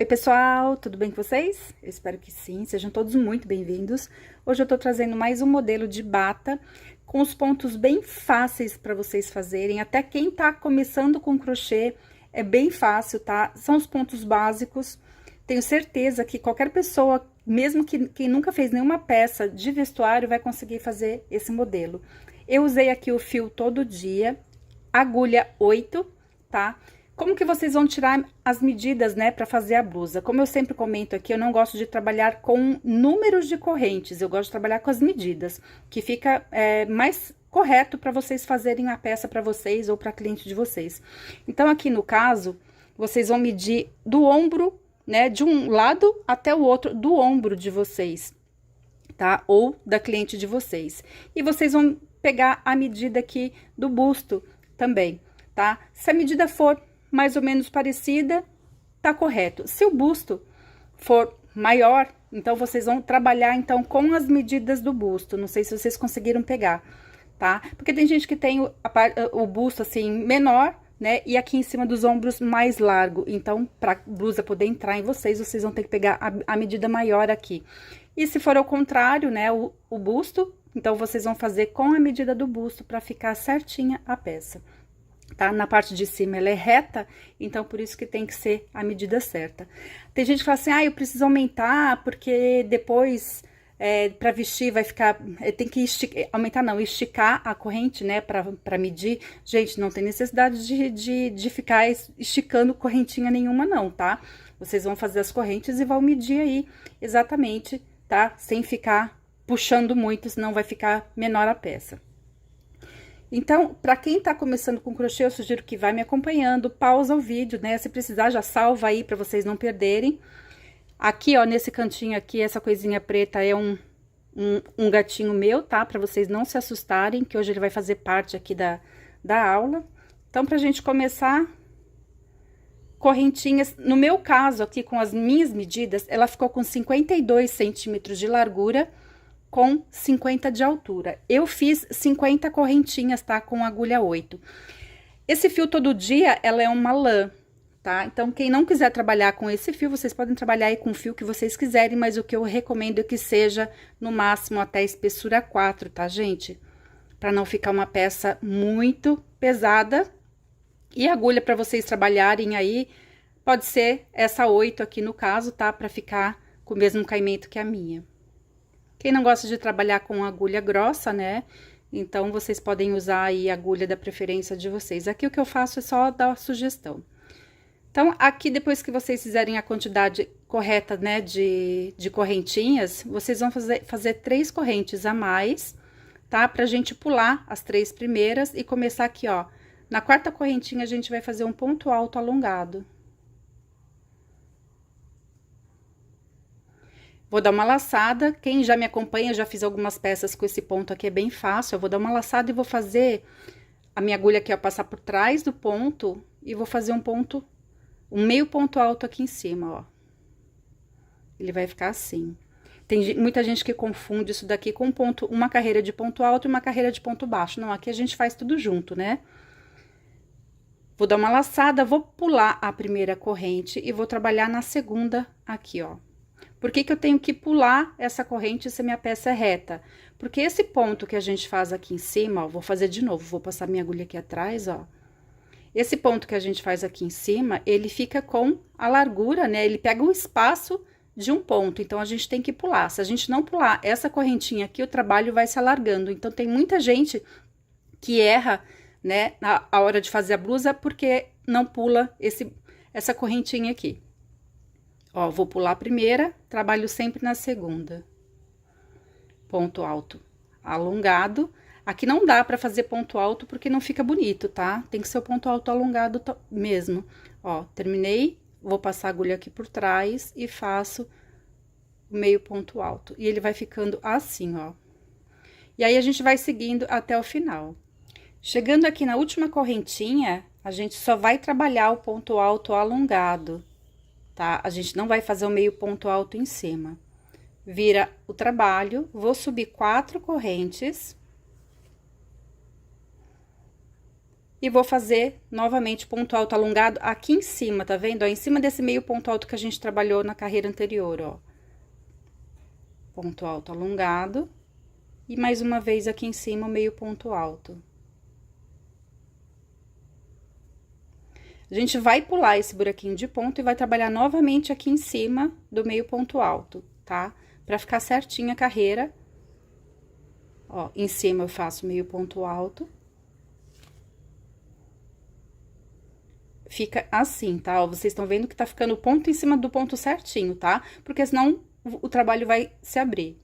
Oi, pessoal, tudo bem com vocês? Eu espero que sim, sejam todos muito bem-vindos. Hoje eu tô trazendo mais um modelo de bata com os pontos bem fáceis para vocês fazerem. Até quem tá começando com crochê, é bem fácil, tá? São os pontos básicos. Tenho certeza que qualquer pessoa, mesmo que quem nunca fez nenhuma peça de vestuário, vai conseguir fazer esse modelo. Eu usei aqui o fio todo dia, agulha 8, tá? Como que vocês vão tirar as medidas, né, para fazer a blusa? Como eu sempre comento aqui, eu não gosto de trabalhar com números de correntes, eu gosto de trabalhar com as medidas, que fica mais correto para vocês fazerem a peça para vocês ou para cliente de vocês. Então, aqui no caso, vocês vão medir do ombro, né, de um lado até o outro do ombro de vocês, tá? Ou da cliente de vocês. E vocês vão pegar a medida aqui do busto também, tá? Se a medida for mais ou menos parecida, tá correto. Se o busto for maior, então vocês vão trabalhar então com as medidas do busto. Não sei se vocês conseguiram pegar, tá? Porque tem gente que tem o busto assim menor, né? E aqui em cima dos ombros mais largo. Então, pra blusa poder entrar em vocês, vocês vão ter que pegar a medida maior aqui. E se for ao contrário, né? O busto, então vocês vão fazer com a medida do busto para ficar certinha a peça. Tá? Na parte de cima ela é reta, então por isso que tem que ser a medida certa. Tem gente que fala assim, ah, eu preciso aumentar, porque depois, para vestir vai ficar, tem que aumentar não, esticar a corrente, né, para medir. Gente, não tem necessidade de ficar esticando correntinha nenhuma não, tá? Vocês vão fazer as correntes e vão medir aí exatamente, tá? Sem ficar puxando muito, senão vai ficar menor a peça. Então, para quem tá começando com crochê, eu sugiro que vá me acompanhando, pausa o vídeo, né? Se precisar, já salva aí para vocês não perderem. Aqui, ó, nesse cantinho aqui, essa coisinha preta é um gatinho meu, tá? Para vocês não se assustarem, que hoje ele vai fazer parte aqui da aula. Então, pra gente começar, correntinhas, no meu caso aqui, com as minhas medidas, ela ficou com 52 centímetros de largura, com 50 de altura. Eu fiz 50 correntinhas, tá? Com agulha 8. Esse fio todo dia, ela é uma lã, tá? Então, quem não quiser trabalhar com esse fio, vocês podem trabalhar aí com o fio que vocês quiserem, mas o que eu recomendo é que seja, no máximo, até espessura 4, tá, gente? Pra não ficar uma peça muito pesada. E a agulha para vocês trabalharem aí, pode ser essa 8 aqui no caso, tá? Pra ficar com o mesmo caimento que a minha. Quem não gosta de trabalhar com agulha grossa, né? Então, vocês podem usar aí a agulha da preferência de vocês. Aqui o que eu faço é só dar sugestão. Então, aqui depois que vocês fizerem a quantidade correta, né, de correntinhas, vocês vão fazer 3 correntes a mais, tá? Pra gente pular as 3 primeiras e começar aqui, ó. Na quarta correntinha, a gente vai fazer um ponto alto alongado. Vou dar uma laçada, quem já me acompanha, já fiz algumas peças com esse ponto aqui, é bem fácil. Eu vou dar uma laçada e vou fazer a minha agulha aqui, ó, passar por trás do ponto e vou fazer um meio ponto alto aqui em cima, ó. Ele vai ficar assim. Tem muita gente que confunde isso daqui com uma carreira de ponto alto e uma carreira de ponto baixo. Não, aqui a gente faz tudo junto, né? Vou dar uma laçada, vou pular a primeira corrente e vou trabalhar na segunda aqui, ó. Por que que eu tenho que pular essa corrente se a minha peça é reta? Porque esse ponto que a gente faz aqui em cima, ó, vou fazer de novo, vou passar minha agulha aqui atrás, ó. Esse ponto que a gente faz aqui em cima, ele fica com a largura, né? Ele pega o espaço de um ponto, então a gente tem que pular. Se a gente não pular essa correntinha aqui, o trabalho vai se alargando. Então, tem muita gente que erra, né, na hora de fazer a blusa, porque não pula essa correntinha aqui. Ó, vou pular a primeira, trabalho sempre na segunda. Ponto alto alongado. Aqui não dá pra fazer ponto alto porque não fica bonito, tá? Tem que ser o ponto alto alongado mesmo. Ó, terminei, vou passar a agulha aqui por trás e faço o meio ponto alto. E ele vai ficando assim, ó. E aí, a gente vai seguindo até o final. Chegando aqui na última correntinha, a gente só vai trabalhar o ponto alto alongado. Tá? A gente não vai fazer o meio ponto alto em cima. Vira o trabalho, vou subir 4 correntes. E vou fazer novamente ponto alto alongado aqui em cima, tá vendo? Ó, em cima desse meio ponto alto que a gente trabalhou na carreira anterior, ó. Ponto alto alongado. E mais uma vez aqui em cima, meio ponto alto. A gente vai pular esse buraquinho de ponto e vai trabalhar novamente aqui em cima do meio ponto alto, tá? Pra ficar certinha a carreira. Ó, em cima eu faço meio ponto alto. Fica assim, tá? Ó, vocês estão vendo que tá ficando o ponto em cima do ponto certinho, tá? Porque senão o trabalho vai se abrir.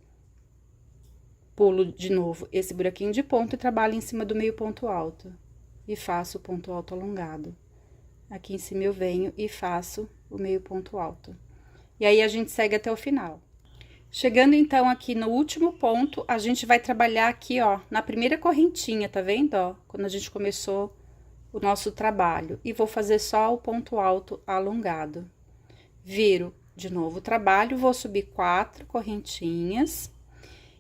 Pulo de novo esse buraquinho de ponto e trabalho em cima do meio ponto alto. E faço o ponto alto alongado. Aqui em cima eu venho e faço o meio ponto alto. E aí, a gente segue até o final. Chegando, então, aqui no último ponto, a gente vai trabalhar aqui, ó, na primeira correntinha, tá vendo, ó? Quando a gente começou o nosso trabalho. E vou fazer só o ponto alto alongado. Viro de novo o trabalho, vou subir 4 correntinhas.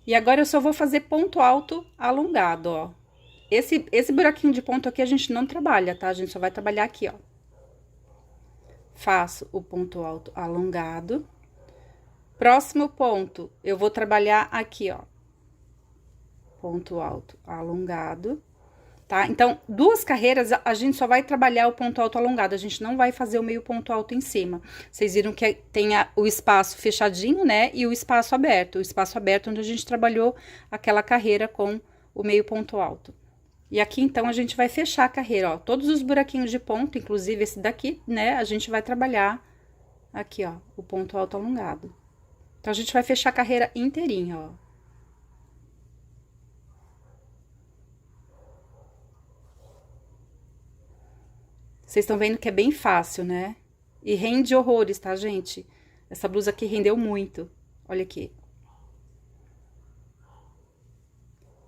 E agora, eu só vou fazer ponto alto alongado, ó. Esse buraquinho de ponto aqui, a gente não trabalha, tá? A gente só vai trabalhar aqui, ó. Faço o ponto alto alongado. Próximo ponto, eu vou trabalhar aqui, ó. Ponto alto alongado, tá? Então, 2 carreiras, a gente só vai trabalhar o ponto alto alongado, a gente não vai fazer o meio ponto alto em cima. Vocês viram que tem o espaço fechadinho, né? E o espaço aberto onde a gente trabalhou aquela carreira com o meio ponto alto. E aqui, então, a gente vai fechar a carreira, ó. Todos os buraquinhos de ponto, inclusive esse daqui, né? A gente vai trabalhar aqui, ó, o ponto alto alongado. Então, a gente vai fechar a carreira inteirinha, ó. Vocês estão vendo que é bem fácil, né? E rende horrores, tá, gente? Essa blusa aqui rendeu muito. Olha aqui.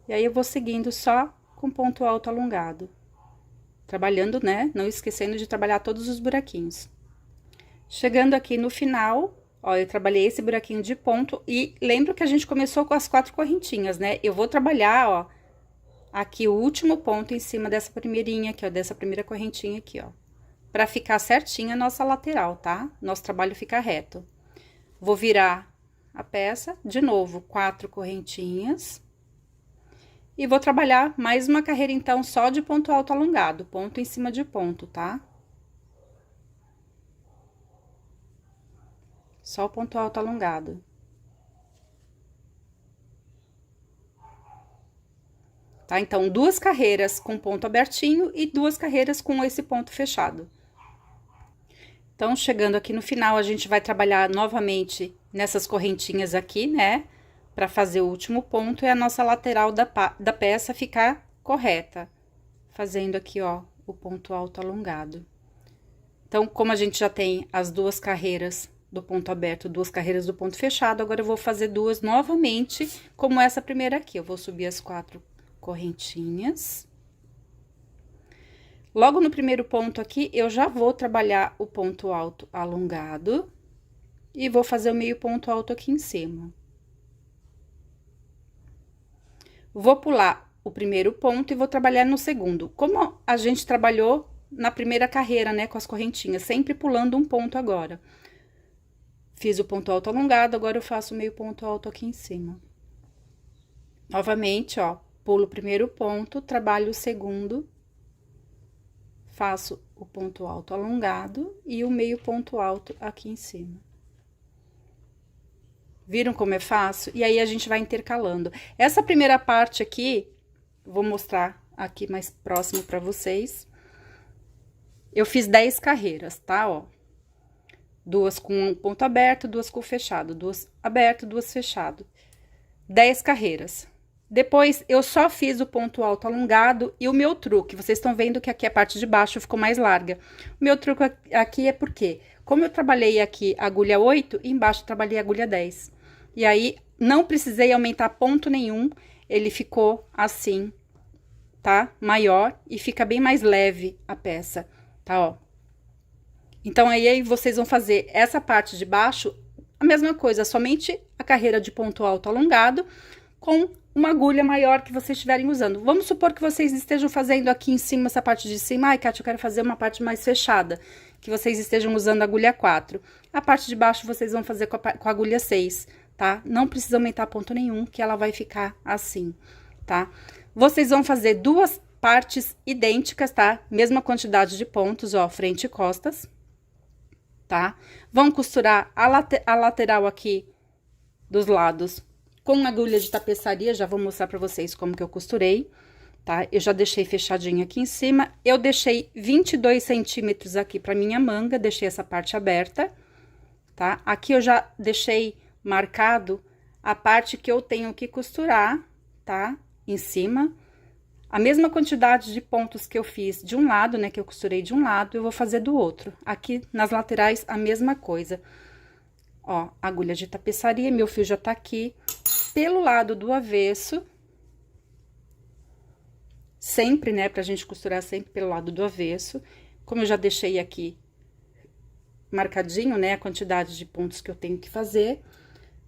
E aí, eu vou seguindo só com ponto alto alongado. Trabalhando, né? Não esquecendo de trabalhar todos os buraquinhos. Chegando aqui no final, ó, eu trabalhei esse buraquinho de ponto e lembro que a gente começou com as 4 correntinhas, né? Eu vou trabalhar, ó, aqui o último ponto em cima dessa primeirinha aqui, ó, dessa primeira correntinha aqui, ó. Pra ficar certinha a nossa lateral, tá? Nosso trabalho fica reto. Vou virar a peça, de novo, 4 correntinhas. E vou trabalhar mais uma carreira, então, só de ponto alto alongado, ponto em cima de ponto, tá? Só o ponto alto alongado. Tá? Então, 2 carreiras com ponto abertinho e 2 carreiras com esse ponto fechado. Então, chegando aqui no final, a gente vai trabalhar novamente nessas correntinhas aqui, né? Pra fazer o último ponto e a nossa lateral da peça ficar correta. Fazendo aqui, ó, o ponto alto alongado. Então, como a gente já tem as 2 carreiras do ponto aberto, 2 carreiras do ponto fechado, agora eu vou fazer 2 novamente, como essa primeira aqui. Eu vou subir as 4 correntinhas. Logo no primeiro ponto aqui, eu já vou trabalhar o ponto alto alongado. E vou fazer o meio ponto alto aqui em cima. Vou pular o primeiro ponto e vou trabalhar no segundo. Como a gente trabalhou na primeira carreira, né, com as correntinhas, sempre pulando um ponto agora. Fiz o ponto alto alongado, agora eu faço o meio ponto alto aqui em cima. Novamente, ó, pulo o primeiro ponto, trabalho o segundo, faço o ponto alto alongado e o meio ponto alto aqui em cima. Viram como é fácil? E aí, a gente vai intercalando. Essa primeira parte aqui, vou mostrar aqui mais próximo pra vocês. Eu fiz 10 carreiras, tá? Ó, 2 com ponto aberto, 2 com fechado, 2 aberto, 2 fechado. 10 carreiras. Depois, eu só fiz o ponto alto alongado e o meu truque. Vocês estão vendo que aqui a parte de baixo ficou mais larga. O meu truque aqui é porque, como eu trabalhei aqui agulha 8, e embaixo eu trabalhei agulha 10. E aí, não precisei aumentar ponto nenhum, ele ficou assim, tá? Maior e fica bem mais leve a peça, tá, ó. Então, aí vocês vão fazer essa parte de baixo, a mesma coisa, somente a carreira de ponto alto alongado, com uma agulha maior que vocês estiverem usando. Vamos supor que vocês estejam fazendo aqui em cima, essa parte de cima. Ai, Kátia, eu quero fazer uma parte mais fechada, que vocês estejam usando a agulha 4. A parte de baixo vocês vão fazer com a agulha 6, tá? Não precisa aumentar ponto nenhum, que ela vai ficar assim, tá? Vocês vão fazer duas partes idênticas, tá? Mesma quantidade de pontos, ó, frente e costas, tá? Vão costurar a lateral aqui dos lados com agulha de tapeçaria, já vou mostrar pra vocês como que eu costurei, tá? Eu já deixei fechadinho aqui em cima, eu deixei 22 centímetros aqui pra minha manga, deixei essa parte aberta, tá? Aqui eu já deixei marcado a parte que eu tenho que costurar, tá? Em cima. A mesma quantidade de pontos que eu fiz de um lado, né, que eu costurei de um lado, eu vou fazer do outro. Aqui nas laterais, a mesma coisa. Ó, agulha de tapeçaria, meu fio já tá aqui. Pelo lado do avesso, sempre, né, pra gente costurar sempre pelo lado do avesso. Como eu já deixei aqui marcadinho, né, a quantidade de pontos que eu tenho que fazer.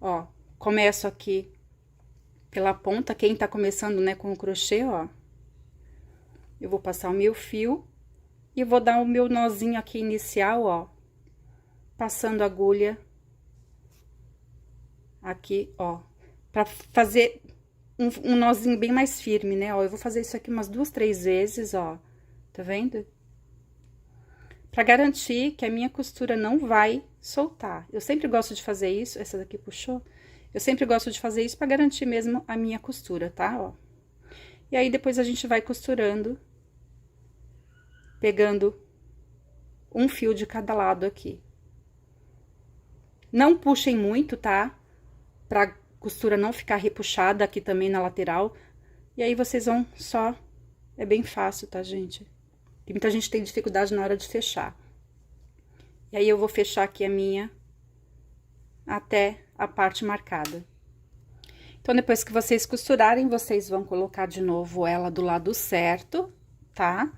Ó, começo aqui pela ponta, quem tá começando, né, com o crochê, ó. Eu vou passar o meu fio e vou dar o meu nozinho aqui inicial, ó. Passando a agulha aqui, ó. Pra fazer um nozinho bem mais firme, né, ó. Eu vou fazer isso aqui umas 2, 3 vezes, ó. Tá vendo? Pra garantir que a minha costura não vai soltar. Eu sempre gosto de fazer isso. Essa daqui puxou? Eu sempre gosto de fazer isso pra garantir mesmo a minha costura, tá, ó. E aí, depois a gente vai costurando, pegando um fio de cada lado aqui. Não puxem muito, tá? Pra costura não ficar repuxada aqui também na lateral. E aí, vocês vão só... É bem fácil, tá, gente? E muita gente tem dificuldade na hora de fechar. E aí, eu vou fechar aqui a minha até a parte marcada. Então, depois que vocês costurarem, vocês vão colocar de novo ela do lado certo, tá?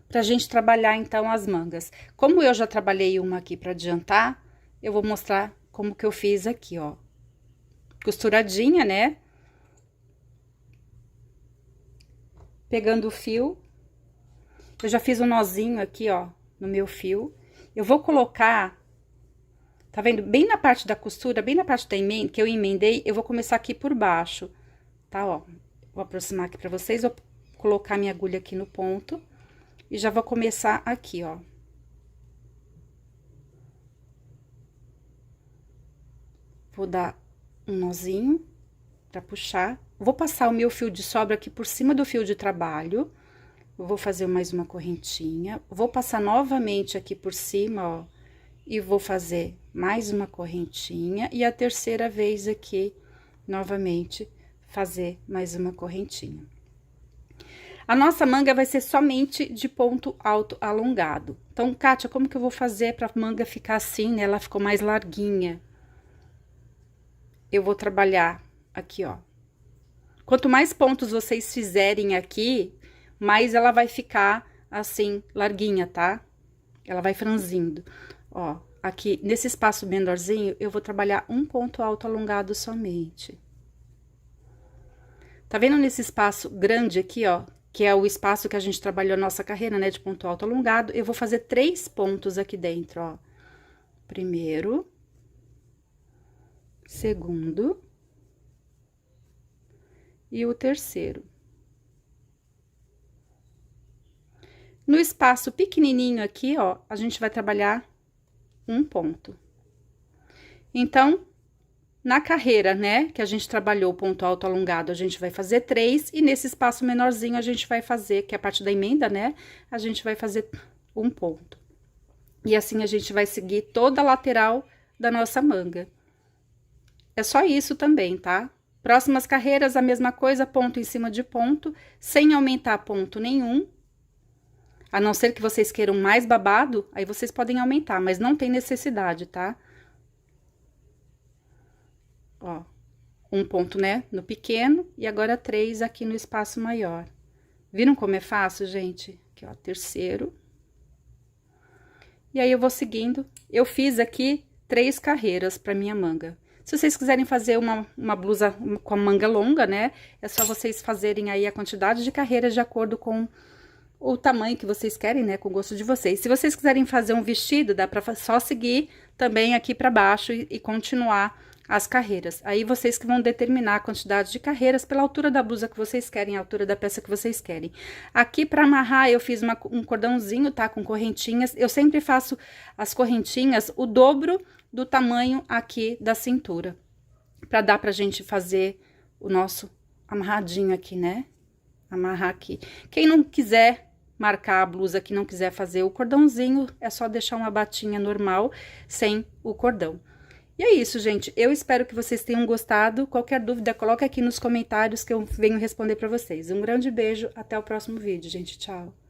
Pra gente trabalhar, então, as mangas. Como eu já trabalhei uma aqui pra adiantar, eu vou mostrar como que eu fiz aqui, ó. Costuradinha, né? Pegando o fio. Eu já fiz um nozinho aqui, ó, no meu fio. Eu vou colocar, tá vendo? Bem na parte da costura, bem na parte da emenda, que eu emendei, eu vou começar aqui por baixo, tá, ó. Vou aproximar aqui pra vocês, vou colocar minha agulha aqui no ponto. E já vou começar aqui, ó. Vou dar um nozinho pra puxar. Vou passar o meu fio de sobra aqui por cima do fio de trabalho. Eu vou fazer mais uma correntinha. Vou passar novamente aqui por cima, ó. E vou fazer mais uma correntinha. E a terceira vez aqui, novamente, fazer mais uma correntinha. A nossa manga vai ser somente de ponto alto alongado. Então, Kátia, como que eu vou fazer pra manga ficar assim, né? Ela ficou mais larguinha. Eu vou trabalhar aqui, ó. Quanto mais pontos vocês fizerem aqui, mais ela vai ficar assim, larguinha, tá? Ela vai franzindo. Ó, aqui, nesse espaço menorzinho, eu vou trabalhar um ponto alto alongado somente. Tá vendo nesse espaço grande aqui, ó? Que é o espaço que a gente trabalhou a nossa carreira, né, de ponto alto alongado, eu vou fazer 3 pontos aqui dentro, ó. Primeiro, segundo e o terceiro. No espaço pequenininho aqui, ó, a gente vai trabalhar um ponto. Então, na carreira, né, que a gente trabalhou o ponto alto alongado, a gente vai fazer 3, e nesse espaço menorzinho a gente vai fazer, que é a parte da emenda, né, a gente vai fazer um ponto. E assim a gente vai seguir toda a lateral da nossa manga. É só isso também, tá? Próximas carreiras, a mesma coisa, ponto em cima de ponto, sem aumentar ponto nenhum. A não ser que vocês queiram mais babado, aí vocês podem aumentar, mas não tem necessidade, tá? Ó, um ponto, né, no pequeno, e agora 3 aqui no espaço maior. Viram como é fácil, gente? Aqui, ó, terceiro. E aí, eu vou seguindo. Eu fiz aqui 3 carreiras pra minha manga. Se vocês quiserem fazer uma blusa com a manga longa, né, é só vocês fazerem aí a quantidade de carreiras de acordo com o tamanho que vocês querem, né, com o gosto de vocês. Se vocês quiserem fazer um vestido, dá pra só seguir também aqui pra baixo e continuar as carreiras. Aí vocês que vão determinar a quantidade de carreiras pela altura da blusa que vocês querem, a altura da peça que vocês querem. Aqui pra amarrar eu fiz um cordãozinho, tá, com correntinhas. Eu sempre faço as correntinhas o dobro do tamanho aqui da cintura, pra dar pra gente fazer o nosso amarradinho aqui, né? Amarrar aqui. Quem não quiser marcar a blusa, que não quiser fazer o cordãozinho, é só deixar uma batinha normal, sem o cordão. E é isso, gente. Eu espero que vocês tenham gostado. Qualquer dúvida, coloca aqui nos comentários que eu venho responder pra vocês. Um grande beijo, até o próximo vídeo, gente. Tchau!